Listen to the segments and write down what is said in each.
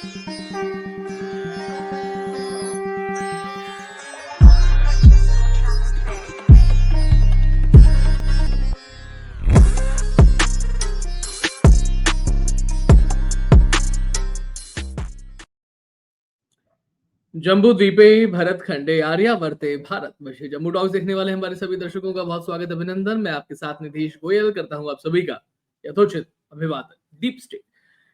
जम्बूद्वीपे भरतखंडे आर्यावर्ते भारतवर्षे जम्मू टॉक्स देखने वाले हमारे सभी दर्शकों का बहुत स्वागत अभिनंदन। मैं आपके साथ नीतीश गोयल करता हूं आप सभी का यथोचित अभिवादन। डीप स्टेट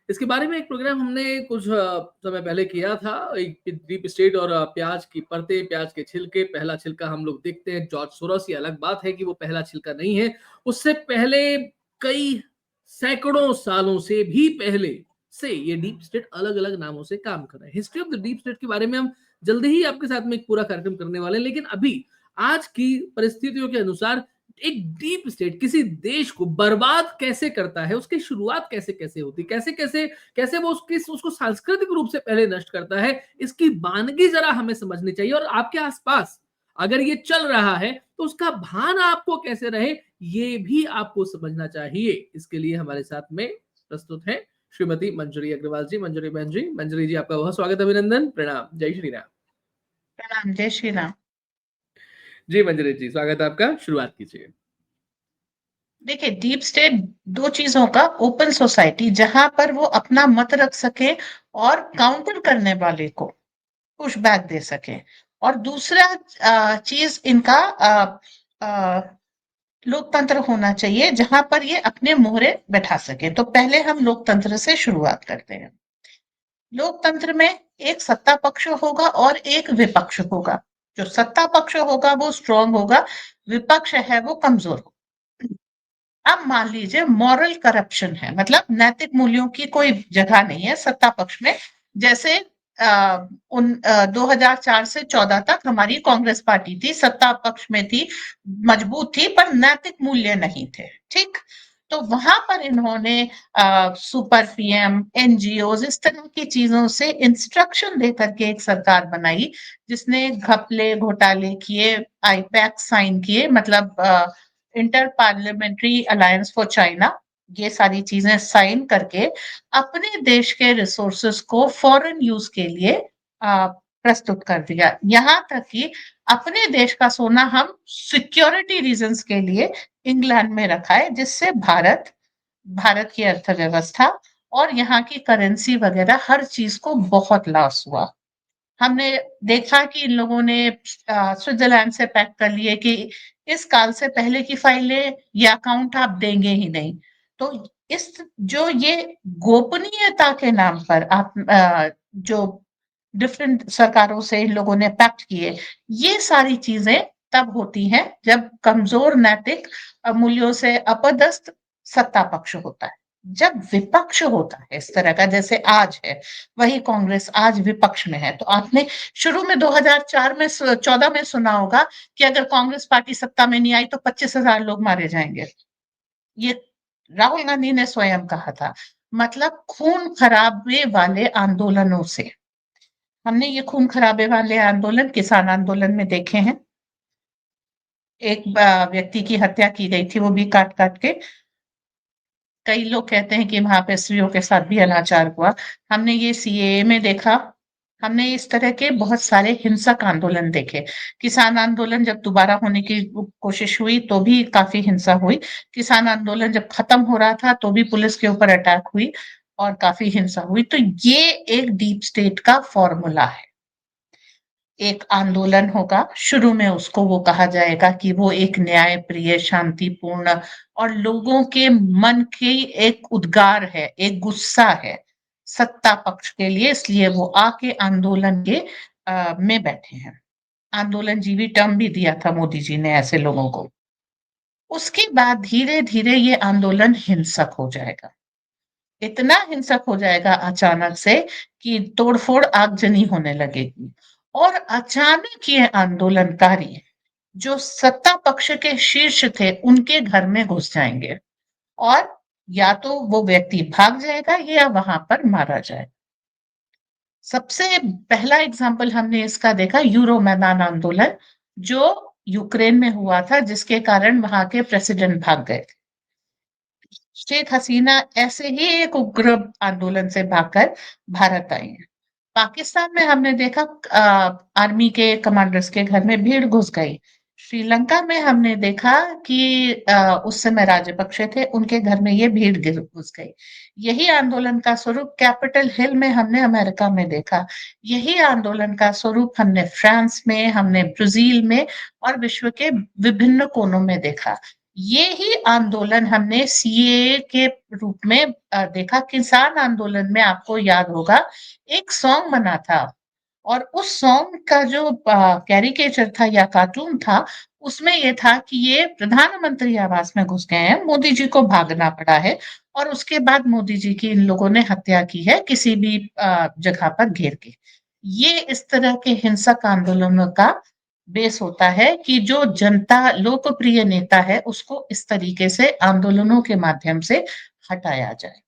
इसके बारे में एक प्रोग्राम हमने कुछ समय पहले किया था। एक डीप स्टेट और प्याज की परतें, प्याज के छिलके। पहला छिलका हम लोग देखते हैं जॉर्ज सोरोस। ये अलग बात है कि वो पहला छिलका नहीं है। उससे पहले कई सैकड़ों सालों से भी पहले से ये डीप स्टेट अलग अलग नामों से काम कर रहे हैं। History of the deep state के बारे में हम जल्दी ही आपके साथ में एक पूरा कार्यक्रम करने वाले हैं, लेकिन अभी आज की परिस्थितियों के अनुसार एक डीप स्टेट किसी देश को बर्बाद कैसे करता है, उसकी शुरुआत कैसे कैसे होती, कैसे कैसे कैसे वो उसको सांस्कृतिक रूप से पहले नष्ट करता है, इसकी वानगी जरा हमें समझनी चाहिए। और आपके आसपास अगर ये चल रहा है तो उसका भान आपको कैसे रहे, ये भी आपको समझना चाहिए। इसके लिए हमारे साथ में प्रस्तुत है श्रीमती मंजरी अग्रवाल जी। मंजरी बहन जी, मंजरी जी, आपका बहुत स्वागत, अभिनंदन, प्रणाम, जय श्री राम। प्रणाम, जय श्री राम। जी मंजरी जी, स्वागत है आपका, शुरुआत कीजिए। देखिए, डीप स्टेट दो चीजों का, ओपन सोसाइटी जहां पर वो अपना मत रख सके और काउंटर करने वाले को पुश बैक दे सके, और दूसरा चीज इनका लोकतंत्र होना चाहिए जहां पर ये अपने मोहरे बैठा सके। तो पहले हम लोकतंत्र से शुरुआत करते हैं। लोकतंत्र में एक सत्ता पक्ष होगा और एक विपक्ष होगा। जो सत्ता पक्ष होगा वो स्ट्रांग होगा, विपक्ष है वो कमजोर होगा। अब मान लीजिए मॉरल करप्शन है, मतलब नैतिक मूल्यों की कोई जगह नहीं है सत्ता पक्ष में। जैसे 2004 से 14 तक हमारी कांग्रेस पार्टी थी, सत्ता पक्ष में थी, मजबूत थी, पर नैतिक मूल्य नहीं थे। ठीक, तो वहां पर इन्होंने सुपर पीएम, एनजीओ, इस तरह की चीजों से इंस्ट्रक्शन देकर के एक सरकार बनाई जिसने घपले घोटाले किए, आईपैक साइन किए, मतलब inter parliamentary alliance for China, ये सारी चीजें साइन करके अपने देश के रिसोर्सेस को फॉरेन यूज के लिए प्रस्तुत कर दिया। यहाँ तक कि अपने देश का सोना हम सिक्योरिटी रीजंस के लिए इंग्लैंड में रखा है, जिससे भारत की अर्थव्यवस्था और यहाँ की करेंसी वगैरह हर चीज को बहुत लॉस हुआ। हमने देखा कि इन लोगों ने स्विट्जरलैंड से पैक कर लिए कि इस काल से पहले की फाइलें या अकाउंट आप देंगे ही नहीं। तो इस जो ये गोपनीयता के नाम पर आप जो डिफरेंट सरकारों से इन लोगों ने पैक्ट किए, ये सारी चीजें तब होती हैं जब कमजोर नैतिक मूल्यों से अपदस्थ सत्ता पक्ष होता है। जब विपक्ष होता है इस तरह का, जैसे आज है, वही कांग्रेस आज विपक्ष में है। तो आपने शुरू में 2004 में 14 में सुना होगा कि अगर कांग्रेस पार्टी सत्ता में नहीं आई तो 25,000 लोग मारे जाएंगे। ये राहुल गांधी ने स्वयं कहा था। मतलब खून खराबे वाले आंदोलनों से, हमने ये खून खराबे वाले आंदोलन किसान आंदोलन में देखे हैं। एक व्यक्ति की हत्या की गई थी, वो भी काट काट के। कई लोग कहते हैं कि वहां पे स्त्रियों के साथ भी अनाचार हुआ। हमने ये सीएए में देखा। हमने इस तरह के बहुत सारे हिंसक आंदोलन देखे। किसान आंदोलन जब दोबारा होने की कोशिश हुई तो भी काफी हिंसा हुई। किसान आंदोलन जब खत्म हो रहा था तो भी पुलिस के ऊपर अटैक हुई और काफी हिंसा हुई। तो ये एक डीप स्टेट का फॉर्मूला है। एक आंदोलन होगा, शुरू में उसको वो कहा जाएगा कि वो एक न्याय प्रिय, शांतिपूर्ण और लोगों के मन की एक उद्गार है, एक गुस्सा है सत्ता पक्ष के लिए, इसलिए वो आके आंदोलन के में बैठे हैं। आंदोलन जीवी टर्म भी दिया था मोदी जी ने ऐसे लोगों को। उसके बाद धीरे धीरे ये आंदोलन हिंसक हो जाएगा। इतना हिंसक हो जाएगा अचानक से कि तोड़फोड़ आगजनी होने लगेगी, और अचानक ये आंदोलनकारी जो सत्ता पक्ष के शीर्ष थे उनके घर में घुस जाएंगे, और या तो वो व्यक्ति भाग जाएगा या वहां पर मारा जाए। सबसे पहला एग्जाम्पल हमने इसका देखा यूरो मैदान आंदोलन, जो यूक्रेन में हुआ था, जिसके कारण वहां के प्रेसिडेंट भाग गए थे। शेख हसीना ऐसे ही एक उग्र आंदोलन से भागकर भारत आई है। पाकिस्तान में हमने देखा आर्मी के कमांडर्स के घर में भीड़ घुस गई। श्रीलंका में हमने देखा कि उस समय राजपक्षे थे, उनके घर में ये भीड़ घुस गई। यही आंदोलन का स्वरूप कैपिटल हिल में हमने अमेरिका में देखा। यही आंदोलन का स्वरूप हमने फ्रांस में, हमने ब्राजील में और विश्व के विभिन्न कोनों में देखा। ये ही आंदोलन हमने सीएए के रूप में देखा। किसान आंदोलन में आपको याद होगा एक सॉन्ग बना था और उस सॉन्ग का जो कैरिकेचर था या कार्टून था, उसमें ये था कि ये प्रधानमंत्री आवास में घुस गए हैं, मोदी जी को भागना पड़ा है और उसके बाद मोदी जी की इन लोगों ने हत्या की है किसी भी जगह पर घेर के। ये इस तरह के हिंसक आंदोलनों का बेस होता है कि जो जनता लोकप्रिय नेता है उसको इस तरीके से आंदोलनों के माध्यम से हटाया जाए।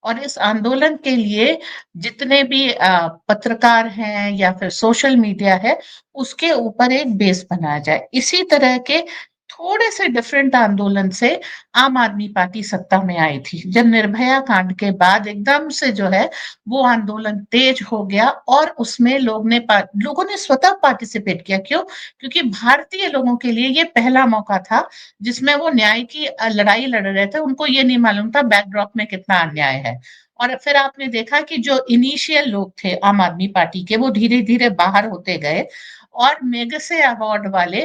और इस आंदोलन के लिए जितने भी पत्रकार हैं या फिर सोशल मीडिया है, उसके ऊपर एक बेस बनाया जाए। इसी तरह के थोड़े से डिफरेंट आंदोलन से आम आदमी पार्टी सत्ता में आई थी। जब निर्भया कांड के बाद एकदम से जो है वो आंदोलन तेज हो गया और उसमें लोगों ने स्वतः पार्टिसिपेट किया। क्यों? क्योंकि भारतीय लोगों के लिए ये पहला मौका था जिसमें वो न्याय की लड़ाई लड़ रहे थे। उनको ये नहीं मालूम था बैकड्रॉप में कितना अन्याय है। और फिर आपने देखा कि जो इनिशियल लोग थे आम आदमी पार्टी के, वो धीरे-धीरे बाहर होते गए और मेगसे अवार्ड वाले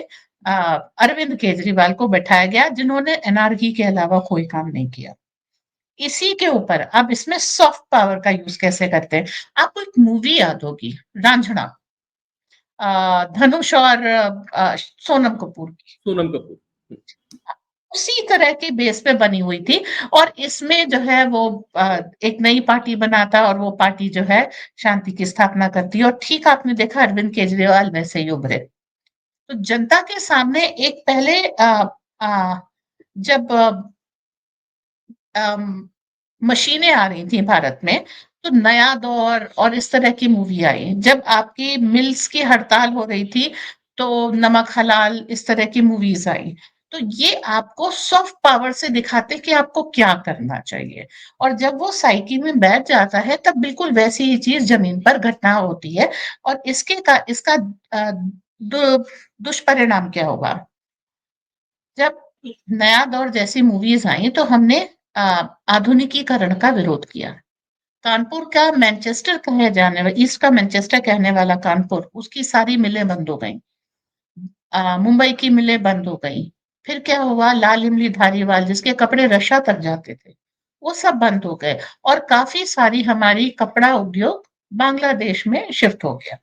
अरविंद केजरीवाल को बैठाया गया, जिन्होंने एनआरकी के अलावा कोई काम नहीं किया। इसी के ऊपर अब इसमें सॉफ्ट पावर का यूज़ कैसे करते हैं? आपको एक मूवी याद होगी, रांझना, धनुष और सोनम कपूर की। सोनम कपूर। उसी तरह के बेस पे बनी हुई थी और इसमें जो है वो एक नई पार्टी बनाता और वो पार्टी जो है शांति की स्थापना करती है और ठीक आपने देखा अरविंद केजरीवाल वैसे ही उभरे। तो जनता के सामने एक पहले अ, जब अम, मशीनें आ रही थी भारत में, तो नया दौर और इस तरह की मूवी आई। जब आपकी मिल्स की हड़ताल हो रही थी, तो नमक हलाल इस तरह की मूवीज आई। तो ये आपको सॉफ्ट पावर से दिखाते कि आपको क्या करना चाहिए और जब वो साइकी में बैठ जाता है तब बिल्कुल वैसी ही चीज जमीन पर घटना होती है और इसका दुष्परिणाम क्या होगा? जब नया दौर जैसी मूवीज आई तो हमने आधुनिकीकरण का विरोध किया। कानपुर का मैनचेस्टर कहे जाने वाला, ईस्ट का मैनचेस्टर कहने वाला कानपुर, उसकी सारी मिलें बंद हो गई। मुंबई की मिलें बंद हो गई। फिर क्या हुआ, लाल इमली धारीवाल जिसके कपड़े रशिया तक जाते थे, वो सब बंद हो गए और काफी सारी हमारी कपड़ा उद्योग बांग्लादेश में शिफ्ट हो गया।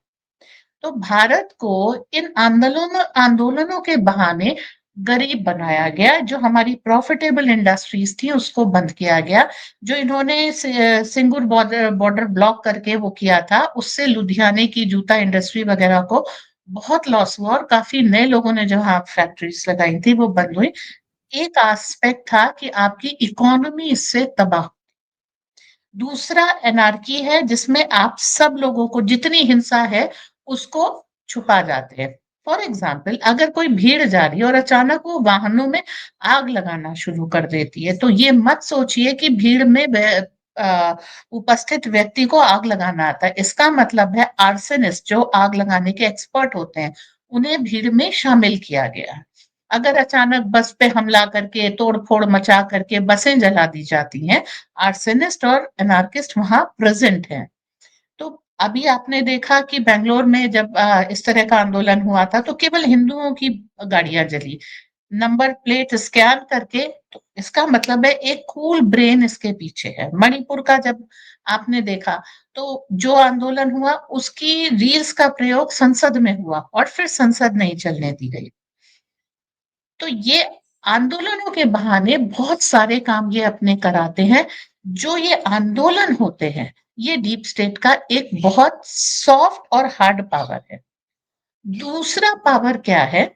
तो भारत को इन आंदोलनों के बहाने गरीब बनाया गया। जो हमारी प्रॉफिटेबल इंडस्ट्रीज थी उसको बंद किया गया। जो इन्होंने सिंगूर बॉर्डर बॉर्डर ब्लॉक करके वो किया था, उससे लुधियाने की जूता इंडस्ट्री वगैरह को बहुत लॉस हुआ और काफी नए लोगों ने जहाँ फैक्ट्रीज लगाई थी वो बंद हुई। एक एस्पेक्ट था कि आपकी इकोनॉमी इससे तबाह। दूसरा एनार्की है जिसमें आप सब लोगों को जितनी हिंसा है उसको छुपा जाते हैं। फॉर एग्जाम्पल अगर कोई भीड़ जा रही है और अचानक वो वाहनों में आग लगाना शुरू कर देती है, तो ये मत सोचिए कि भीड़ में उपस्थित व्यक्ति को आग लगाना आता है। इसका मतलब है आर्सेनिस्ट जो आग लगाने के एक्सपर्ट होते हैं, उन्हें भीड़ में शामिल किया गया है। अगर अचानक बस पे हमला करके तोड़-फोड़ मचा करके बसें जला दी जाती हैं, आर्सेनिस्ट और एनार्किस्ट वहां प्रेजेंट हैं। तो अभी आपने देखा कि बेंगलोर में जब इस तरह का आंदोलन हुआ था तो केवल हिंदुओं की गाड़ियां जली, नंबर प्लेट स्कैन करके। तो इसका मतलब है एक कूल ब्रेन इसके पीछे है। मणिपुर का जब आपने देखा तो जो आंदोलन हुआ उसकी रील्स का प्रयोग संसद में हुआ और फिर संसद नहीं चलने दी गई। तो ये आंदोलनों के बहाने बहुत सारे काम ये अपने कराते हैं। जो ये आंदोलन होते हैं, ये डीप स्टेट का एक बहुत सॉफ्ट और हार्ड पावर है। दूसरा पावर क्या है?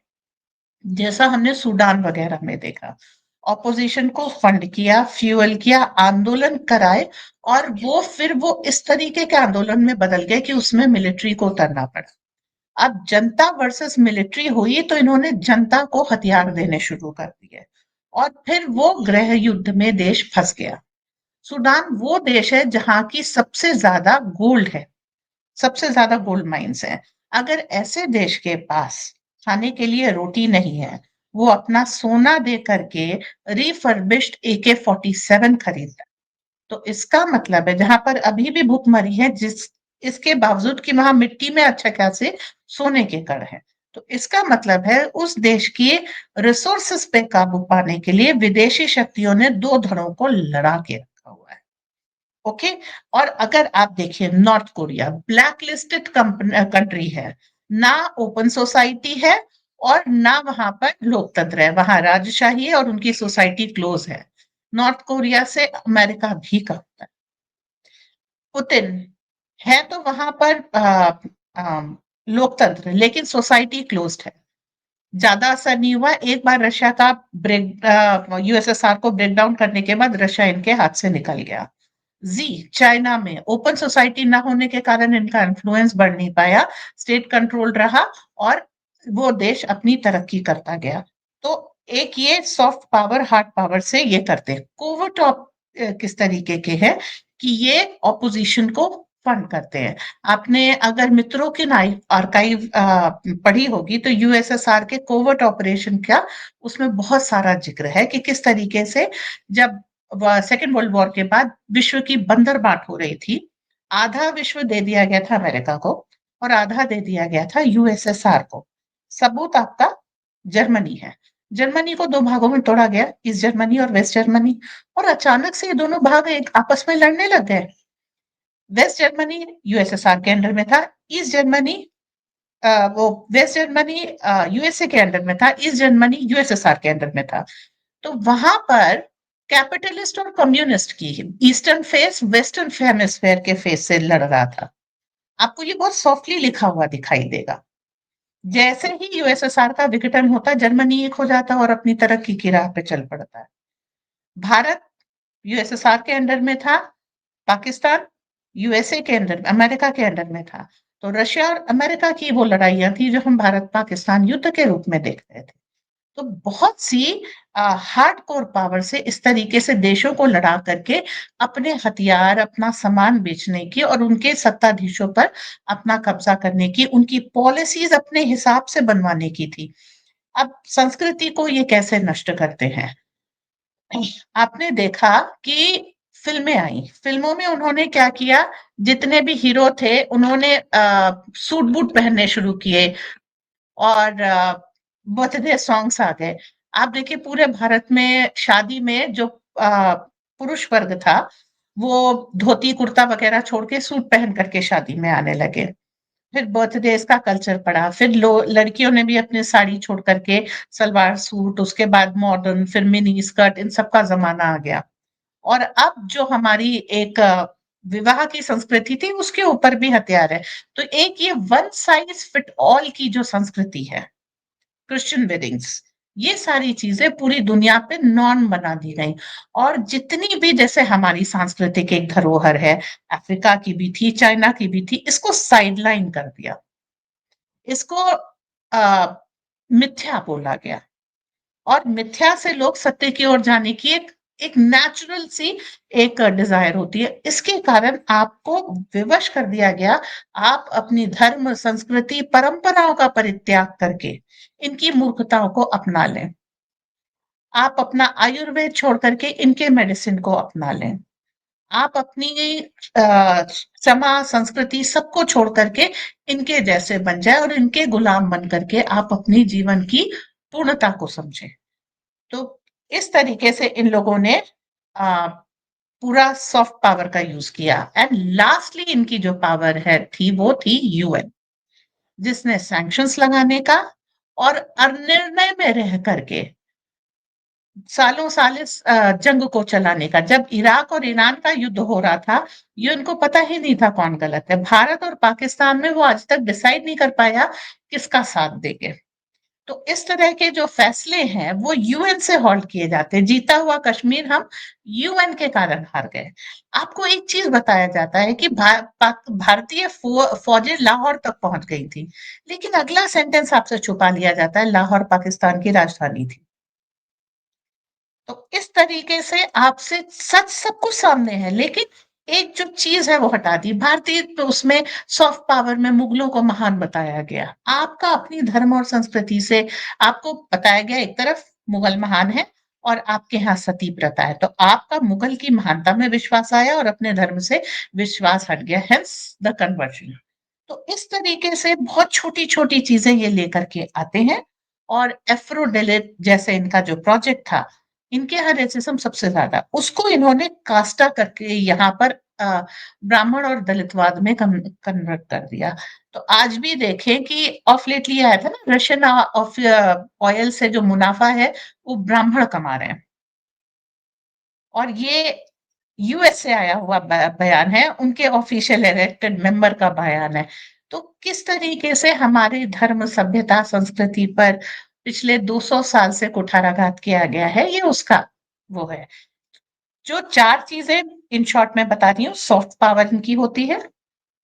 जैसा हमने सूडान वगैरह में देखा, ऑपोजिशन को फंड किया, फ्यूअल किया, आंदोलन कराए और वो इस तरीके के आंदोलन में बदल गए कि उसमें मिलिट्री को उतरना पड़ा। अब जनता वर्सेस मिलिट्री हुई तो इन्होंने जनता को हथियार देने शुरू कर दिए। और फिर वो गृह युद्ध में देश फंस गया। सूडान वो देश है जहां की सबसे ज्यादा गोल्ड है, सबसे ज्यादा गोल्ड माइंस हैं। अगर ऐसे देश के पास खाने के लिए रोटी नहीं है, वो अपना सोना दे करके रिफर्बिश्ड AK-47 खरीदता है। तो इसका मतलब है जहां पर अभी भी भूखमरी है, जिस इसके बावजूद कि वहां मिट्टी में अच्छा खासे सोने के कण है। तो इसका मतलब है उस देश की रिसोर्सेस पे काबू पाने के लिए विदेशी शक्तियों ने दो धड़ों को लड़ा के रखा हुआ है। ओके। और अगर आप देखिए north Korea black listed country है, ना ओपन सोसाइटी है और ना वहां पर लोकतंत्र है, वहां राजशाही है और उनकी सोसाइटी क्लोज है। नॉर्थ कोरिया से अमेरिका भी कहता है। पुतिन है तो वहां पर लोकतंत्र, लेकिन सोसाइटी क्लोज्ड है। ज्यादा असर नहीं हुआ। एक बार रशिया का ब्रेक यूएसएसआर को ब्रेक डाउन करने के बाद रशिया इनके हाथ से निकल गया। जी चाइना में ओपन सोसाइटी ना होने के कारण इनका इन्फ्लुएंस बढ़ नहीं पाया, स्टेट कंट्रोल रहा और वो देश अपनी तरक्की करता गया। तो एक ये सॉफ्ट पावर हार्ड पावर से ये करते हैं। कोविड किस तरीके के हैं कि ये ऑपोजिशन को फंड करते हैं। आपने अगर मित्रों की आर्काइव पढ़ी होगी तो यूएसएसआर के कोविड ऑपरेशन का उसमें बहुत सारा जिक्र है कि किस तरीके से जब सेकेंड वर्ल्ड वॉर के बाद विश्व की बंदरबाट हो रही थी, आधा विश्व दे दिया गया था अमेरिका को और आधा दे दिया गया था यूएसएसआर को। सबूत आपका जर्मनी है। जर्मनी को दो भागों में तोड़ा गया, ईस्ट जर्मनी और वेस्ट जर्मनी, और अचानक से ये दोनों भाग एक आपस में लड़ने लग गए। वेस्ट जर्मनी यूएसएसआर के अंडर में था, ईस्ट जर्मनी वो वेस्ट जर्मनी यूएसए के अंडर में था, ईस्ट जर्मनी यूएसएसआर के अंडर में था। तो वहां पर कैपिटलिस्ट और कम्युनिस्ट की ईस्टर्न फेस वेस्टर्न हेमिस्फेयर के फेस से लड़ रहा था। आपको ये बहुत सॉफ्टली लिखा हुआ दिखाई देगा। जैसे ही यूएसएसआर का विघटन होता, जर्मनी एक हो जाता और अपनी तरक्की की राह पे चल पड़ता है। भारत यूएसएसआर के अंडर में था, पाकिस्तान यूएसए के अंडर, अमेरिका के अंडर में था। तो रशिया और अमेरिका की वो लड़ाइयां थी जो हम भारत पाकिस्तान युद्ध के रूप में देख रहे थे। तो बहुत सी हार्ड कोर पावर से इस तरीके से देशों को लड़ा करके अपने हथियार अपना सामान बेचने की और उनके सत्ताधीशों पर अपना कब्जा करने की, उनकी पॉलिसीज अपने हिसाब से बनवाने की थी। अब संस्कृति को ये कैसे नष्ट करते हैं? आपने देखा कि फिल्में आई, फिल्मों में उन्होंने क्या किया, जितने भी हीरो थे उन्होंने सूट बूट पहनने शुरू किए और बर्थडे सॉन्ग्स आ गए। आप देखिए पूरे भारत में शादी में जो पुरुष वर्ग था वो धोती कुर्ता वगैरह छोड़ के सूट पहन करके शादी में आने लगे। फिर बर्थडे का कल्चर पड़ा, फिर लड़कियों ने भी अपनी साड़ी छोड़ करके सलवार सूट, उसके बाद मॉडर्न, फिर मिनी स्कर्ट, इन सब का जमाना आ गया। और अब जो हमारी एक विवाह की संस्कृति थी उसके ऊपर भी हथियार है। तो एक ये वन साइज फिट ऑल की जो संस्कृति है, क्रिश्चियन वेडिंग्स, ये सारी चीजें पूरी दुनिया पे नॉर्म बना दी गई। और जितनी भी जैसे हमारी सांस्कृतिक एक धरोहर है, अफ्रीका की भी थी, चाइना की भी थी, इसको साइडलाइन कर दिया, इसको मिथ्या बोला गया। और मिथ्या से लोग सत्य की ओर जाने की एक एक नेचुरल सी एक डिजायर होती है। इसके कारण आपको विवश कर दिया गया। आप अपनी धर्म संस्कृति परंपराओं का परित्याग करके इनकी मूर्खताओं को अपना लें। आप अपना आयुर्वेद छोड़ करके इनके मेडिसिन को अपना लें। आप अपनी क्षमा संस्कृति सबको छोड़ करके इनके जैसे बन जाए और इनके गुलाम बन करके आप अपनी जीवन की पूर्णता को समझें। तो इस तरीके से इन लोगों ने आ, पूरा सॉफ्ट पावर का यूज किया। एंड लास्टली इनकी जो पावर है थी वो थी यूएन, जिसने सैंक्शंस लगाने का और निर्णय में रह करके सालों साल इस जंग को चलाने का। जब इराक और ईरान का युद्ध हो रहा था, ये उनको पता ही नहीं था कौन गलत है। भारत और पाकिस्तान में वो आज तक डिसाइड नहीं कर पाया किसका साथ देंगे। तो इस तरह के जो फैसले हैं वो यूएन से होल्ड किए जाते हैं। जीता हुआ कश्मीर हम यूएन के कारण हार गए। आपको एक चीज बताया जाता है कि भारतीय फौजें लाहौर तक पहुंच गई थी, लेकिन अगला सेंटेंस आपसे छुपा लिया जाता है, लाहौर पाकिस्तान की राजधानी थी। तो इस तरीके से आपसे सच सब कुछ सामने है, लेकिन एक जो चीज है वो हटा दी भारतीय, तो उसमें सॉफ्ट पावर में मुगलों को महान बताया गया। आपका अपनी धर्म और संस्कृति से आपको बताया गया एक तरफ मुगल महान है और आपके यहाँ सती प्रथा है, तो आपका मुगल की महानता में विश्वास आया और अपने धर्म से विश्वास हट गया, हेंस द कन्वर्जन। तो इस तरीके से बहुत छोटी छोटी चीजें ये लेकर के आते हैं। और एफ्रोडेलिट जैसे इनका जो प्रोजेक्ट था, इनके यहाँ रेसिज्म सबसे ज्यादा, उसको इन्होंने कास्टा करके यहाँ पर ब्राह्मण और दलितवाद में कन्वर्ट कर दिया। तो आज भी देखें कि ऑफ लेटली आया था ना, रशियन ऑफ ऑयल से जो मुनाफा है वो ब्राह्मण कमा रहे हैं, और ये यूएस से आया हुआ बयान है, उनके ऑफिशियल इलेक्टेड मेंबर का बयान है। तो किस तरीके से हमारे धर्म, सभ्यता, संस्कृति पर पिछले 200 साल से कुठाराघात किया गया है, ये उसका वो है। जो 4 चीजें इन शॉर्ट में बता रही हूँ, सॉफ्ट पावर इनकी होती है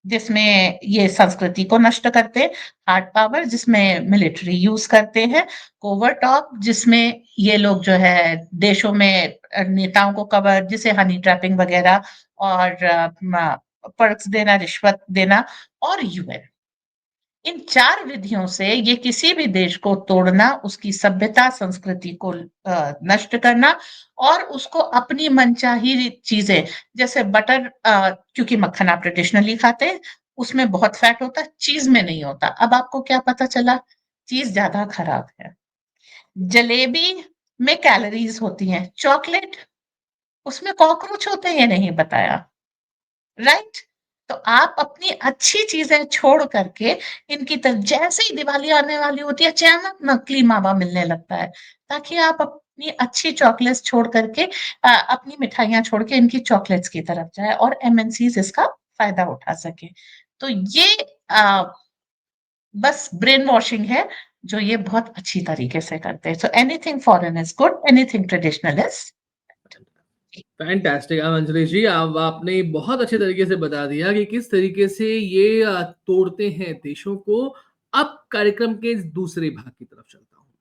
जिसमें ये संस्कृति को नष्ट करते हैं, हार्ड पावर जिसमें मिलिट्री यूज करते हैं, कोवर्ट ऑफ जिसमें ये लोग जो है देशों में नेताओं को कवर, जिसे हनी ट्रैपिंग वगैरह और पर्क्स देना, रिश्वत देना, और यूएन। इन 4 विधियों से ये किसी भी देश को तोड़ना, उसकी सभ्यता, संस्कृति को नष्ट करना, और उसको अपनी मनचाही चीजें, जैसे बटर, क्योंकि मक्खन आप ट्रेडिशनली खाते हैं, उसमें बहुत फैट होता है, चीज में नहीं होता। अब आपको क्या पता चला? चीज ज्यादा खराब है। जलेबी में कैलोरीज होती हैं, चॉकलेट उसमें कॉकरोच होते हैं, ये नहीं बताया, राइट? तो आप अपनी अच्छी चीजें छोड़ करके इनकी तरफ, जैसे ही दिवाली आने वाली होती है अचानक नकली मावा मिलने लगता है, ताकि आप अपनी अच्छी चॉकलेट्स छोड़ करके अपनी मिठाइयां छोड़ के इनकी चॉकलेट्स की तरफ जाए और एमएनसीज इसका फायदा उठा सके। तो ये आ, बस ब्रेन वॉशिंग है जो ये बहुत अच्छी तरीके से करते हैं। So anything foreign is good, anything traditional is. Fantastic Anjali ji, आप आपने बहुत अच्छे तरीके से बता दिया कि किस तरीके से ये तोड़ते हैं देशों को। अब कार्यक्रम के दूसरे भाग की तरफ चलता हूं मैं,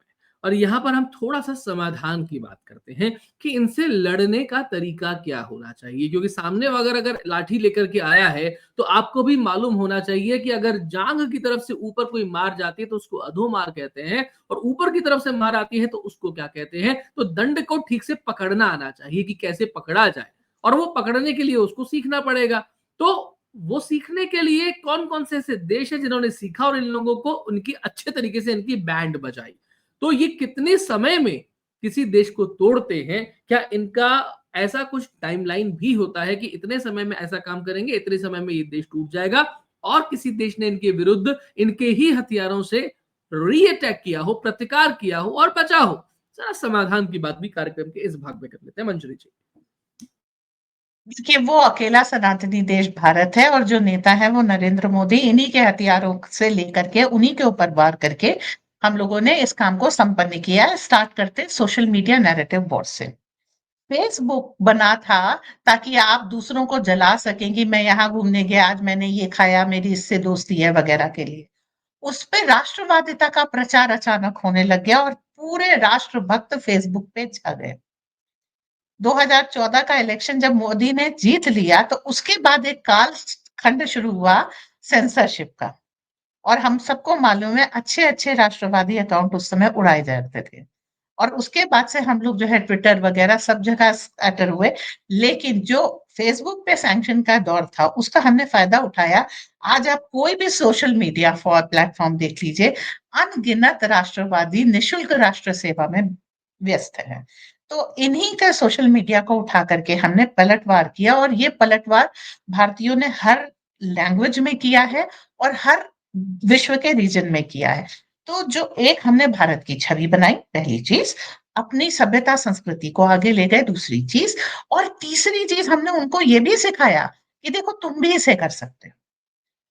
और यहाँ पर हम थोड़ा सा समाधान की बात करते हैं कि इनसे लड़ने का तरीका क्या होना चाहिए, क्योंकि सामने अगर अगर लाठी लेकर के आया है तो आपको भी मालूम होना चाहिए कि अगर जांग की तरफ से ऊपर कोई मार जाती है तो उसको अधोमार कहते हैं, और ऊपर की तरफ से मार आती है तो उसको क्या कहते हैं। तो दंड को ठीक से पकड़ना आना चाहिए कि कैसे पकड़ा जाए, और वो पकड़ने के लिए उसको सीखना पड़ेगा। तो वो सीखने के लिए कौन कौन से ऐसे देश है जिन्होंने सीखा और इन लोगों को उनकी अच्छे तरीके से इनकी बैंड बजाई। तो ये कितने समय में किसी देश को तोड़ते हैं, क्या इनका ऐसा कुछ टाइमलाइन भी होता है कि इतने समय में ऐसा काम करेंगे, इतने समय में ये देश टूट जाएगा, और किसी देश ने इनके विरुद्ध इनके ही हथियारों से री अटैक किया हो, प्रतिकार किया हो और बचा हो। जरा समाधान की बात भी कार्यक्रम के इस भाग में कर लेते हैं मंजरी जी। देखिए, वो अकेला सनातनी देश भारत है, और जो नेता है वो नरेंद्र मोदी, इन्हीं के हथियारों से लेकर के उन्हीं के ऊपर वार करके हम लोगों ने इस काम को संपन्न किया है। स्टार्ट करते सोशल मीडिया नैरेटिव वॉर से। फेसबुक बना था ताकि आप दूसरों को जला सकें कि मैं यहाँ घूमने गया, आज मैंने ये खाया, मेरी इससे दोस्ती है वगैरह के लिए। उस पे राष्ट्रवादिता का प्रचार अचानक होने लग गया और पूरे राष्ट्रभक्त फेसबुक पे छा गए। 2014 का इलेक्शन जब मोदी ने जीत लिया तो उसके बाद एक काल खंड शुरू हुआ सेंसरशिप का। और हम सबको मालूम है अच्छे अच्छे राष्ट्रवादी अकाउंट उस समय उड़ाए जाते थे, और उसके बाद से हम लोग जो है ट्विटर वगैरह सब जगह स्कैटर हुए। लेकिन जो फेसबुक पे सैंक्शन का दौर था उसका हमने फायदा उठाया। आज आप कोई भी सोशल मीडिया फॉर प्लेटफॉर्म देख लीजिए, अनगिनत राष्ट्रवादी निशुल्क राष्ट्र सेवा में व्यस्त है। तो इन्हीं का सोशल मीडिया को उठा करके हमने पलटवार किया, और ये पलटवार भारतीयों ने हर लैंग्वेज में किया है और हर विश्व के रीजन में किया है। तो जो एक हमने भारत की छवि बनाई, पहली चीज, अपनी सभ्यता संस्कृति को आगे ले गए, दूसरी चीज, और तीसरी चीज हमने उनको ये भी सिखाया कि देखो तुम भी इसे कर सकते हो।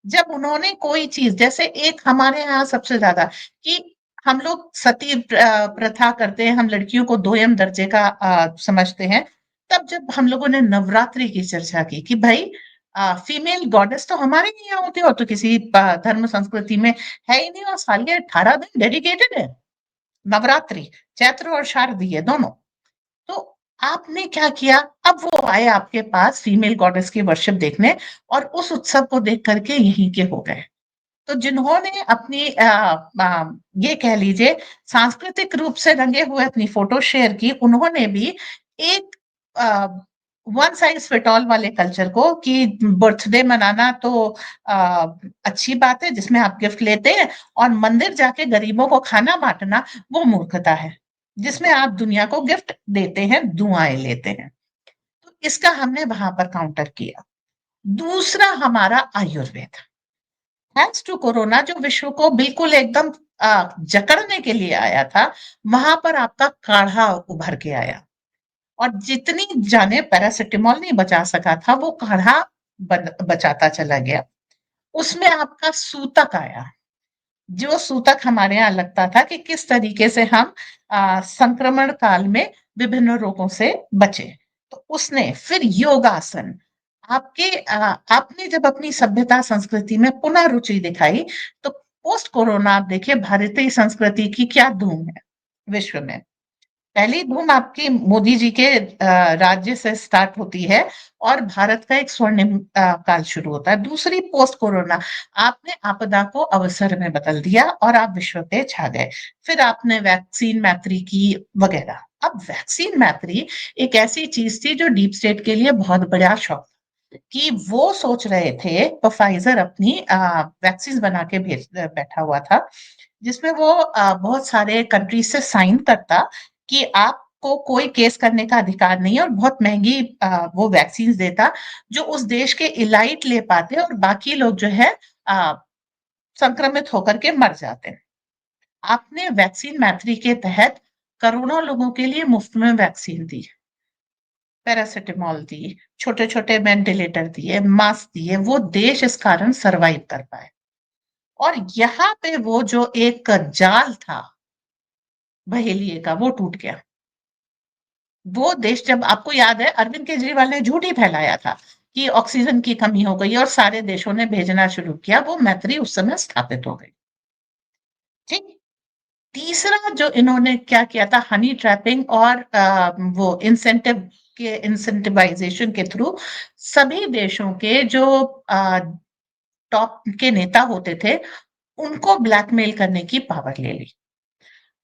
जब उन्होंने कोई चीज, जैसे एक हमारे यहाँ सबसे ज्यादा कि हम लोग सती प्रथा करते हैं, हम लड़कियों को दोयम दर्जे का समझते हैं। तब जब हम लोगों ने नवरात्रि की चर्चा की कि भाई फीमेल गॉडेस तो हमारे ही यहाँ होते हो, तो किसी धर्म संस्कृति में है ही नहीं, और साल के 18 दिन डेडिकेटेड है नवरात्रि, चैत्र और शारदीय दोनों। तो आपने क्या किया? अब वो आए आपके पास फीमेल गॉडेस की वर्शिप देखने और उस उत्सव को देख करके यहीं के हो गए। तो जिन्होंने अपनी ये कह लीजिए सांस्कृतिक रूप से रंगे हुए अपनी फोटो शेयर की, उन्होंने भी एक वन साइज फिट ऑल वाले कल्चर को कि बर्थडे मनाना तो अच्छी बात है जिसमें आप गिफ्ट लेते हैं, और मंदिर जाके गरीबों को खाना बांटना वो मूर्खता है जिसमें आप दुनिया को गिफ्ट देते हैं, दुआएं लेते हैं। तो इसका हमने वहां पर काउंटर किया। दूसरा हमारा आयुर्वेद, थैंक्स टू कोरोना जो विश्व को बिल्कुल एकदम जकड़ने के लिए आया था, वहां पर आपका काढ़ा उभर के आया, और जितनी जाने पैरासिटामोल नहीं बचा सका था वो काढ़ा बचाता चला गया। उसमें आपका सूतक आया, जो सूतक हमारे यहाँ लगता था कि किस तरीके से हम संक्रमण काल में विभिन्न रोगों से बचे। तो उसने फिर योगासन, आपने जब अपनी सभ्यता संस्कृति में पुनः रुचि दिखाई, तो पोस्ट कोरोना आप देखिए भारतीय संस्कृति की क्या धूम है विश्व में। पहली धूम आपकी मोदी जी के राज्य से स्टार्ट होती है और भारत का एक स्वर्णिम काल शुरू होता है। दूसरी पोस्ट कोरोना, आपने आपदा को अवसर में बदल दिया और आप विश्व पे छा गए। फिर आपने वैक्सीन मैत्री की वगैरह। अब वैक्सीन मैत्री एक ऐसी चीज थी जो डीप स्टेट के लिए बहुत बड़ा शौक, कि वो सोच रहे थे, तो फाइजर अपनी वैक्सीन बना के भेज बैठा हुआ था, जिसमें वो बहुत सारे कंट्री से साइन करता कि आपको कोई केस करने का अधिकार नहीं है, और बहुत महंगी वो वैक्सीन देता जो उस देश के इलाइट ले पाते और बाकी लोग जो है अ, संक्रमित होकर के मर जाते हैं। आपने वैक्सीन मैत्री के तहत करोड़ों लोगों के लिए मुफ्त में वैक्सीन दी, पैरासिटामोल दी, छोटे छोटे वेंटिलेटर दिए, मास्क दिए, वो देश इस कारण सरवाइव कर पाए। और यहाँ पे वो जो एक जाल था बहेलिए का, वो टूट गया। वो देश, जब आपको याद है अरविंद केजरीवाल ने झूठ ही फैलाया था कि ऑक्सीजन की कमी हो गई और सारे देशों ने भेजना शुरू किया, वो मैत्री उस समय स्थापित हो गई। ठीक। तीसरा जो इन्होंने क्या किया था, हनी ट्रैपिंग और वो इंसेंटिव के इंसेंटिवाइजेशन के थ्रू सभी देशों के जो टॉप के नेता होते थे उनको ब्लैकमेल करने की पावर ले ली।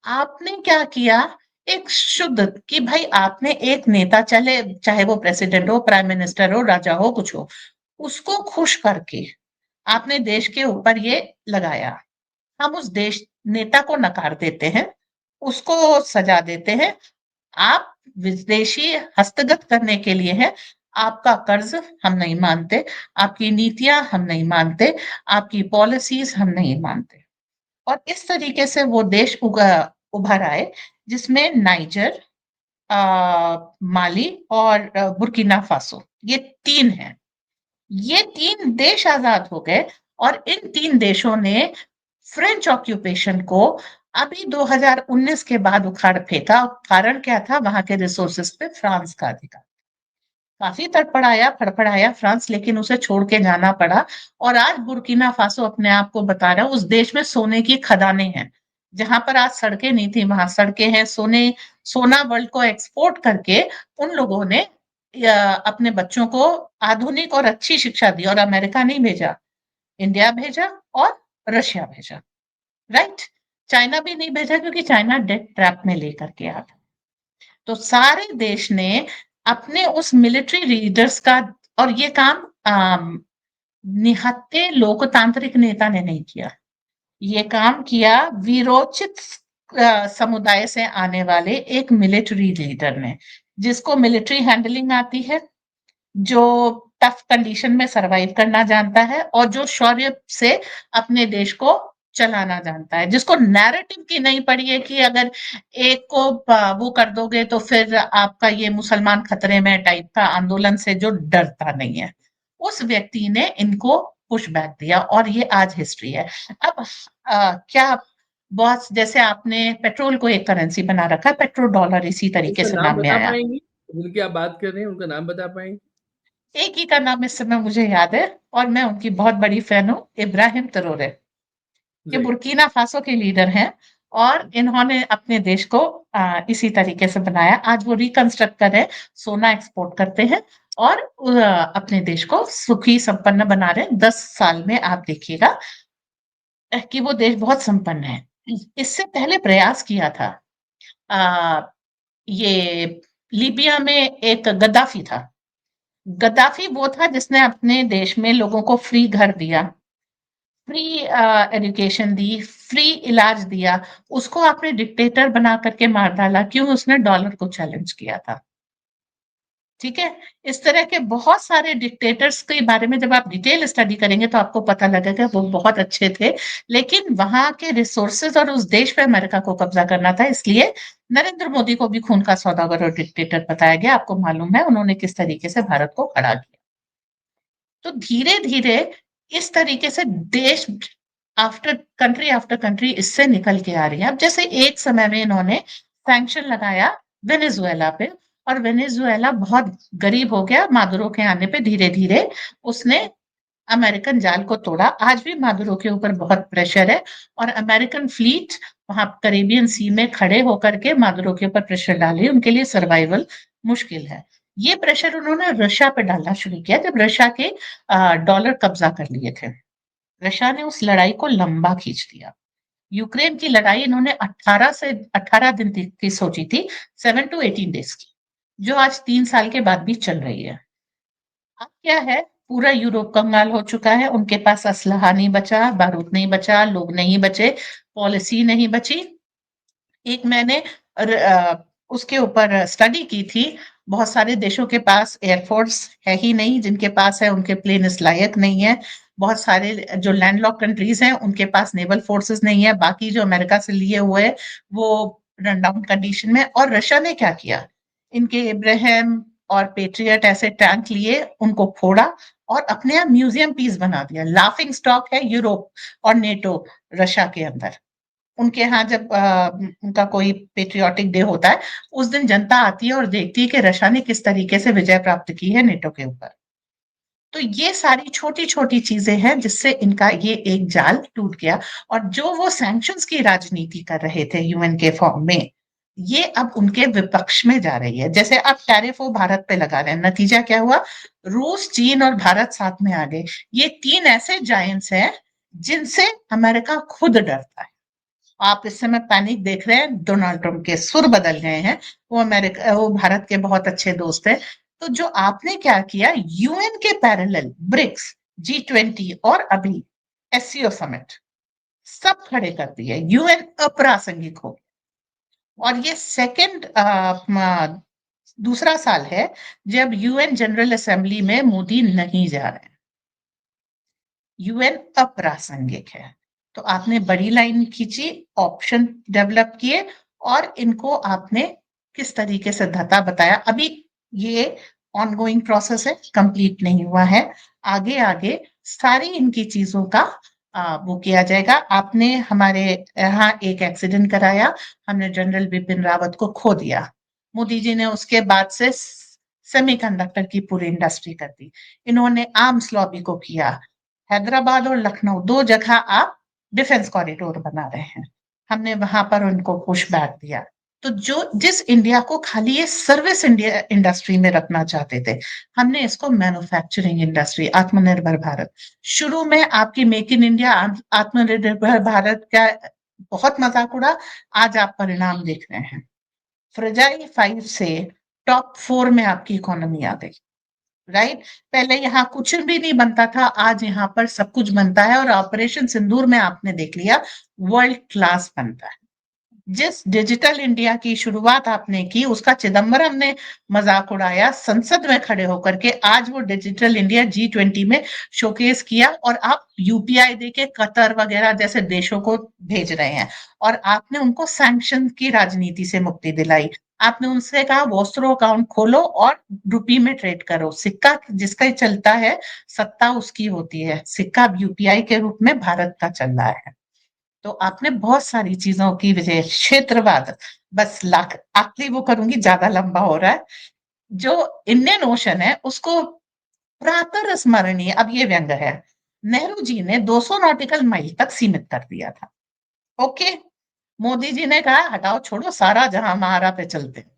आपने क्या किया, एक शुद्ध कि भाई आपने एक नेता, चले चाहे वो प्रेसिडेंट हो, प्राइम मिनिस्टर हो, राजा हो, कुछ हो, उसको खुश करके आपने देश के ऊपर ये लगाया। हम उस देश नेता को नकार देते हैं, उसको सजा देते हैं। आप विदेशी हस्तगत करने के लिए है, आपका कर्ज हम नहीं मानते, आपकी नीतियां हम नहीं मानते, आपकी पॉलिसीज हम नहीं मानते। और इस तरीके से वो देश उभर आए जिसमें नाइजर, माली और बुर्किना फासो, ये तीन हैं। ये तीन देश आजाद हो गए और इन तीन देशों ने फ्रेंच ऑक्यूपेशन को अभी 2019 के बाद उखाड़ फेंका। कारण क्या था, वहां के रिसोर्सेस पे फ्रांस का अधिकार। काफी तड़पड़ाया फड़फड़ाया फ्रांस, लेकिन उसे छोड़ के जाना पड़ा। और आज बुर्किना फासो अपने आप को बता रहा है, उस देश में सोने की खदानें हैं। जहां पर आज सड़कें नहीं थी वहां सड़कें हैं, सोना वर्ल्ड को एक्सपोर्ट करके उन लोगों ने अपने बच्चों को आधुनिक और अच्छी शिक्षा दी, और अमेरिका नहीं भेजा, इंडिया भेजा और रशिया भेजा। राइट। चाइना भी नहीं भेजा क्योंकि चाइना डेट ट्रैप में लेकर के आ था। तो सारे देश ने अपने उस मिलिट्री लीडर्स का, और ये काम निहत्थे लोकतांत्रिक नेता ने नहीं किया, ये काम किया वीरोचित समुदाय से आने वाले एक मिलिट्री लीडर ने, जिसको मिलिट्री हैंडलिंग आती है, जो टफ कंडीशन में सरवाइव करना जानता है, और जो शौर्य से अपने देश को चलाना जानता है, जिसको नैरेटिव की नहीं पड़ी है कि अगर एक को वो कर दोगे तो फिर आपका ये मुसलमान खतरे में टाइप का आंदोलन से जो डरता नहीं है, उस व्यक्ति ने इनको पुश बैक दिया, और ये आज हिस्ट्री है। अब क्या बॉस, जैसे आपने पेट्रोल को एक करेंसी बना रखा है, पेट्रोल डॉलर इसी तरीके उनका से नाम नाम में बता आया। पाएंगी? जिनकी आप बात कर रहे हैं उनका नाम बता पाएंगे? एक ही का नाम इस समय मुझे याद है और मैं उनकी बहुत बड़ी फैन हूँ, इब्राहिम ट्रेोरे। ये जी। बुर्किना फासो के लीडर हैं। और इन्होंने अपने देश को इसी तरीके से बनाया। आज वो रिकंस्ट्रक्ट कर रहे हैं, सोना एक्सपोर्ट करते हैं और अपने देश को सुखी संपन्न बना रहे हैं। 10 साल में आप देखिएगा कि वो देश बहुत संपन्न है। इससे पहले प्रयास किया था अ, ये लीबिया में एक गद्दाफी था। गद्दाफी वो था जिसने अपने देश में लोगों को फ्री घर दिया, फ्री एजुकेशन दी, फ्री इलाज दिया। उसको आपने डिक्टेटर बना करके मार डाला। क्यों? उसने डॉलर को चैलेंज किया था। ठीक है? इस तरह के बहुत सारे डिक्टेटर्स के बारे में जब आप डिटेल स्टडी करेंगे तो आपको पता लगेगा वो बहुत अच्छे थे, लेकिन वहाँ के रिसोर्सेज़ और उस देश पे अमेरिका को कब्ज़ा करना था, इसलिए नरेंद्र मोदी को भी खून का सौदागर और डिक्टेटर बताया गया। आपको मालूम है उन्होंने किस तरीके से भारत को खड़ा किया। तो धीरे-धीरे इस तरीके से देश आफ्टर कंट्री इससे निकल के आ रही है। अब जैसे एक समय में इन्होंने सैंक्शन लगाया वेनेजुएला पे और वेनेजुएला बहुत गरीब हो गया मादुरो के आने पे। धीरे-धीरे उसने अमेरिकन जाल को तोड़ा। आज भी मादुरो के ऊपर बहुत प्रेशर है और अमेरिकन फ्लीट वहाँ कैरिबियन सी में खड़े होकर के मादुरो के ऊपर प्रेशर डाल रही है। उनके लिए सर्वाइवल मुश्किल है। ये प्रेशर उन्होंने रशिया पे डालना शुरू किया जब रशिया के डॉलर कब्जा कर लिए थे। रशिया ने उस लड़ाई को लंबा खींच दिया। यूक्रेन की लड़ाई इन्होंने 18 दिन की सोची थी, 7 टू 18 डेज की, जो आज 3 साल के बाद भी चल रही है। अब क्या है, पूरा यूरोप कंगाल हो चुका है। उनके पास असलहा नहीं बचा, बारूद नहीं बचा, लोग नहीं बचे, पॉलिसी नहीं बची। एक मैंने उसके ऊपर स्टडी की थी। बहुत सारे देशों के पास एयरफोर्स है ही नहीं, जिनके पास है उनके प्लेन इस लायक नहीं है। बहुत सारे जो लैंडलॉक कंट्रीज हैं उनके पास नेवल फोर्सेस नहीं है। बाकी जो अमेरिका से लिए हुए हैं वो रन डाउन कंडीशन में। और रशिया ने क्या किया, इनके इब्राहिम और पेट्रियट ऐसे टैंक लिए, उनको फोड़ा और अपने यहाँ म्यूजियम पीस बना दिया। लाफिंग स्टॉक है यूरोप और नेटो रशिया के अंदर। उनके यहाँ जब उनका कोई पेट्रियोटिक डे होता है, उस दिन जनता आती है और देखती है कि रशिया ने किस तरीके से विजय प्राप्त की है नेटो के ऊपर। तो ये सारी छोटी-छोटी चीजें हैं जिससे इनका ये एक जाल टूट गया। और जो वो सैंक्शंस की राजनीति कर रहे थे यूएन के फॉर्म में, ये अब उनके विपक्ष में जा रही है। जैसे अब टैरिफ वो भारत पे लगा रहे हैं, नतीजा क्या हुआ? रूस, चीन और भारत साथ में आ गए। ये 3 ऐसे जायंट्स हैं जिनसे अमेरिका खुद डरता है। आप इस समय पैनिक देख रहे हैं, डोनाल्ड ट्रंप के सुर बदल गए हैं। वो भारत के बहुत अच्छे दोस्त हैं। तो जो आपने क्या किया, यूएन के पैरेलल ब्रिक्स, G20 और अभी एससीओ समिट सब खड़े कर दिए। यूएन अप्रासंगिक हो। और ये सेकंड दूसरा साल है जब यूएन जनरल असेंबली में मोदी नहीं जा रहे हैं। यूएन अप्रासंगिक है। तो आपने बड़ी लाइन खींची, ऑप्शन डेवलप किए और इनको आपने किस तरीके से धता बताया। अभी ये ऑनगोइंग प्रोसेस है, कंप्लीट नहीं हुआ है। आगे आगे सारी इनकी चीजों का वो किया जाएगा। आपने हमारे यहाँ एक एक्सीडेंट कराया, हमने जनरल बिपिन रावत को खो दिया। मोदी जी ने उसके बाद से सेमीकंडक्टर की पूरी इंडस्ट्री कर दी। इन्होंने आर्म्स लॉबी को किया। हैदराबाद और लखनऊ 2 जगह आप डिफेंस कॉरिडोर बना रहे हैं। हमने वहां पर उनको पुश बैक दिया। तो जिस इंडिया को खाली ये सर्विस इंडिया इंडस्ट्री में रखना चाहते थे, हमने इसको मैन्युफैक्चरिंग इंडस्ट्री, आत्मनिर्भर भारत। शुरू में आपकी मेक इन इंडिया, आत्मनिर्भर भारत का बहुत मजाक उड़ा। आज आप परिणाम देख रहे हैं। फ्रेजाइल 5 से टॉप 4 में आपकी इकोनॉमी आ गई। राइट? पहले यहाँ कुछ भी नहीं बनता था, आज यहाँ पर सब कुछ बनता है। और ऑपरेशन सिंदूर में आपने देख लिया, वर्ल्ड क्लास बनता है। जिस डिजिटल इंडिया की शुरुआत आपने की, उसका चिदंबरम ने मजाक उड़ाया संसद में खड़े होकर के। आज वो डिजिटल इंडिया G20 में शोकेस किया और आप यूपीआई देके कतर वगैरह जैसे देशों को भेज रहे हैं। और आपने उनको सैंक्शन की राजनीति से मुक्ति दिलाई। आपने उनसे कहा वॉस्त्रो अकाउंट खोलो और रुपी में ट्रेड करो। सिक्का जिसका ही चलता है, सत्ता उसकी होती है। सिक्का यूपीआई के रूप में भारत का चल रहा है। तो आपने बहुत सारी चीजों की वजह, क्षेत्रवाद, बस लाख आखिरी वो करूंगी, ज्यादा लंबा हो रहा है। जो इंडियन ओशन है उसको प्रातः स्मरणीय, अब ये व्यंग है, नेहरू जी ने 200 नॉटिकल माइल तक सीमित कर दिया था। ओके, मोदी जी ने कहा हटाओ छोड़ो सारा जहां हमारा पे चलते हैं।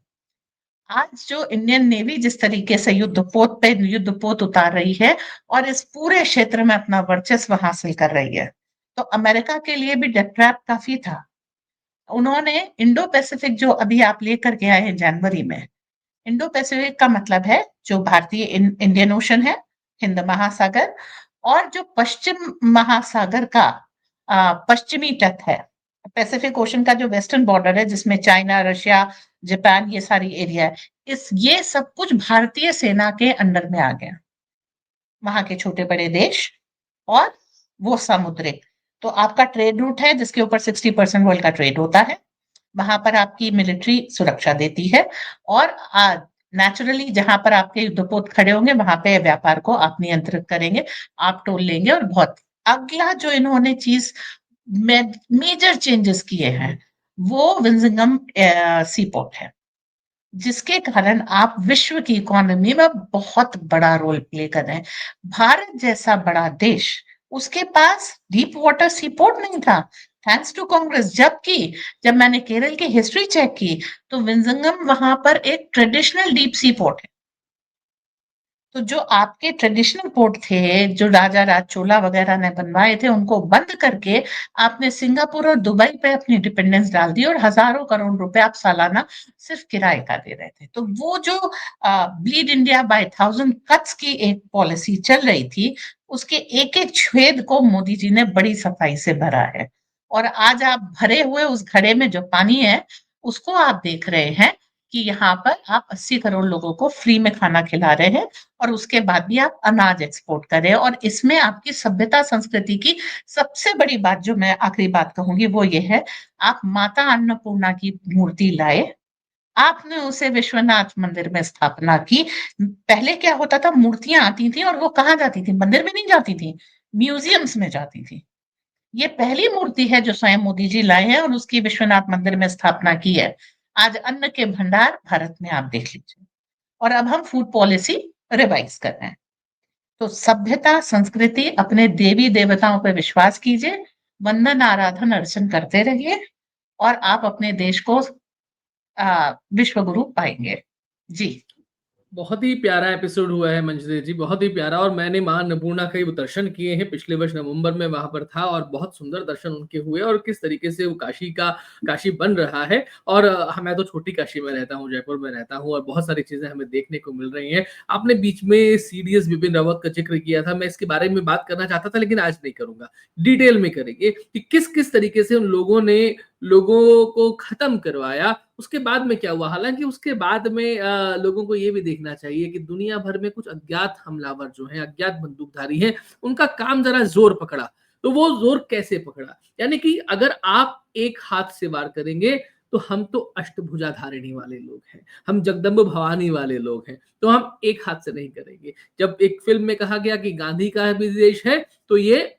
आज जो इंडियन नेवी जिस तरीके से युद्धपोत पे युद्धपोत उतार रही है और इस पूरे क्षेत्र में अपना वर्चस्व हासिल कर रही है, तो अमेरिका के लिए भी डेथ ट्रैप काफी था। उन्होंने इंडो पैसिफिक जो अभी आप लेकर के आए हैं जनवरी में, इंडो पैसिफिक का मतलब है जो भारतीय इंडियन ओशन है, हिंद महासागर, और जो पश्चिम महासागर का पश्चिमी तट है, पैसिफिक ओशन का जो वेस्टर्न बॉर्डर है जिसमें चाइना, रशिया, जापान, ये सारी एरिया है, ये सब कुछ भारतीय सेना के अंडर में आ गया। वहां के छोटे बड़े देश और वो समुद्र, तो आपका ट्रेड रूट है जिसके ऊपर 60% वर्ल्ड का ट्रेड होता है, वहां पर आपकी मिलिट्री सुरक्षा देती है, और नेचुरली जहां पर आपके युद्धपोत खड़े होंगे वहां पे व्यापार को आप नियंत्रित करेंगे, आप टोल लेंगे। और बहुत अगला जो इन्होंने चीज मेजर चेंजेस किए हैं वो विंजंगम सी पोर्ट है, जिसके कारण आप विश्व की इकोनॉमी में बहुत बड़ा रोल प्ले कर रहे हैं। भारत जैसा बड़ा देश, उसके पास डीप वाटर सी पोर्ट नहीं था, थैंक्स टू कांग्रेस। जबकि जब मैंने केरल की हिस्ट्री चेक की तो विंजंगम वहां पर एक ट्रेडिशनल डीप सी पोर्ट है। तो जो आपके ट्रेडिशनल पोर्ट थे, जो राजा राज चोला वगैरह ने बनवाए थे, उनको बंद करके आपने सिंगापुर और दुबई पे अपनी डिपेंडेंस डाल दी और हजारों करोड़ रुपए आप सालाना सिर्फ किराए का दे रहे थे। तो वो जो ब्लीड इंडिया बाय 1000 कट्स की एक पॉलिसी चल रही थी, उसके एक एक छेद को मोदी जी ने बड़ी सफाई से भरा है। और आज आप भरे हुए उस घड़े में जो पानी है उसको आप देख रहे हैं कि यहाँ पर आप 80 करोड़ लोगों को फ्री में खाना खिला रहे हैं, और उसके बाद भी आप अनाज एक्सपोर्ट कर रहे हैं। और इसमें आपकी सभ्यता संस्कृति की सबसे बड़ी बात, जो मैं आखिरी बात कहूंगी, वो ये है, आप माता अन्नपूर्णा की मूर्ति लाए, आपने उसे विश्वनाथ मंदिर में स्थापना की। पहले क्या होता था, मूर्तियां आती थी और वो कहाँ जाती थी, मंदिर में नहीं जाती थी, म्यूजियम्स में जाती थी। ये पहली मूर्ति है जो स्वयं मोदी जी लाए हैं और उसकी विश्वनाथ मंदिर में स्थापना की है। आज अन्न के भंडार भारत में आप देख लीजिए, और अब हम फूड पॉलिसी रिवाइज कर रहे हैं। तो सभ्यता संस्कृति, अपने देवी देवताओं पर विश्वास कीजिए, वंदन आराधन अर्चन करते रहिए, और आप अपने देश को विश्व गुरु पाएंगे। जी। बहुत ही प्यारा एपिसोड हुआ है मंजरी जी, बहुत ही प्यारा। और मैंने मां अन्नपूर्णा के वो दर्शन किए हैं, पिछले वर्ष नवंबर में वहां पर था और बहुत सुंदर दर्शन उनके हुए, और किस तरीके से वो काशी बन रहा है। और मैं तो छोटी काशी में रहता हूँ, जयपुर में रहता हूँ, और बहुत सारी चीजें हमें देखने को मिल रही हैं। आपने बीच में सीडीएस बिपिन रावत का जिक्र किया था, मैं इसके बारे में बात करना चाहता था लेकिन आज नहीं करूंगा, डिटेल में करेंगे कि किस किस तरीके से उन लोगों ने लोगों को खत्म करवाया। उसके बाद में क्या हुआ, हालांकि उसके बाद में लोगों को ये भी देखना चाहिए कि दुनिया भर में कुछ अज्ञात हमलावर जो हैं, अज्ञात बंदूकधारी हैं, उनका काम जरा जोर पकड़ा। तो वो जोर कैसे पकड़ा, यानी कि अगर आप एक हाथ से वार करेंगे तो हम तो अष्टभुजा धारिणी वाले लोग हैं, हम जगदम्ब भवानी वाले लोग हैं, तो हम एक हाथ से नहीं करेंगे। जब एक फिल्म में कहा गया कि गांधी का भी देश है तो ये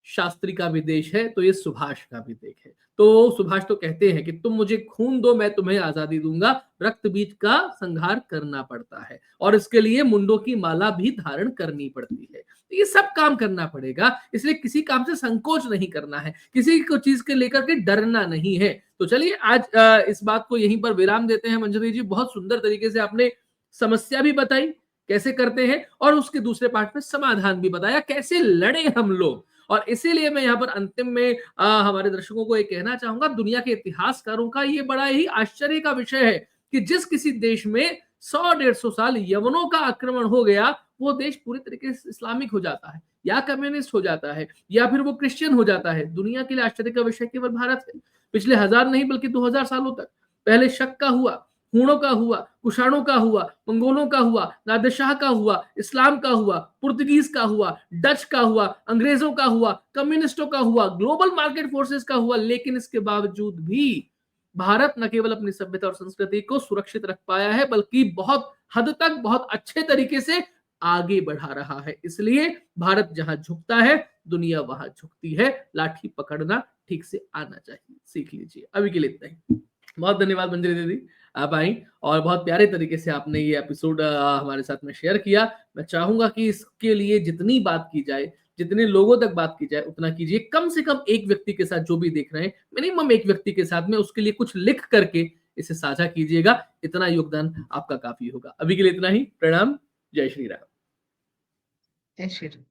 शास्त्री का भी देश है, तो ये सुभाष का भी देश है। तो सुभाष तो कहते हैं कि तुम मुझे खून दो मैं तुम्हें आजादी दूंगा, रक्त बीज का संहार करना पड़ता है और इसके लिए मुंडों की माला भी धारण करनी पड़ती है। तो ये सब काम करना पड़ेगा, इसलिए किसी काम से संकोच नहीं करना है, किसी को चीज के लेकर के डरना नहीं है। तो चलिए आज इस बात को यहीं पर विराम देते हैं। मंजरी जी, बहुत सुंदर तरीके से आपने समस्या भी बताई कैसे करते हैं, और उसके दूसरे पार्ट में समाधान भी बताया कैसे लड़े हम लोग। और इसीलिए मैं यहाँ पर अंतिम में हमारे दर्शकों को ये कहना चाहूंगा, दुनिया के इतिहासकारों का ये बड़ा ही आश्चर्य का विषय है कि जिस किसी देश में 100-150 साल यवनों का आक्रमण हो गया, वो देश पूरी तरीके से इस्लामिक हो जाता है, या कम्युनिस्ट हो जाता है, या फिर वो क्रिश्चियन हो जाता है। दुनिया के लिए आश्चर्य का विषय केवल भारत है। पिछले 1000 नहीं बल्कि 2000 सालों तक पहले शक का हुआ, हूणों का हुआ, कुषाणों का हुआ, मंगोलों का हुआ, नादिरशाह का हुआ, इस्लाम का हुआ, पुर्तगीज का हुआ, डच का हुआ, अंग्रेजों का हुआ, कम्युनिस्टों का हुआ, ग्लोबल मार्केट फोर्सेस का हुआ, लेकिन इसके बावजूद भी भारत न केवल अपनी सभ्यता और संस्कृति को सुरक्षित रख पाया है, बल्कि बहुत हद तक बहुत अच्छे तरीके से आगे बढ़ा रहा है। इसलिए भारत जहां झुकता है, दुनिया वहां झुकती है। लाठी पकड़ना ठीक से आना चाहिए, सीख लीजिए। अभी के लिए इतना ही। बहुत धन्यवाद मंजरी दीदी, आप आई और बहुत प्यारे तरीके से आपने ये एपिसोड हमारे साथ में शेयर किया। मैं चाहूंगा कि इसके लिए जितनी बात की जाए, जितने लोगों तक बात की जाए उतना कीजिए, कम से कम एक व्यक्ति के साथ जो भी देख रहे हैं, मिनिमम एक व्यक्ति के साथ में उसके लिए कुछ लिख करके इसे साझा कीजिएगा, इतना योगदान आपका काफी होगा। अभी के लिए इतना ही, प्रणाम, जय श्री राम। जय श्री राम।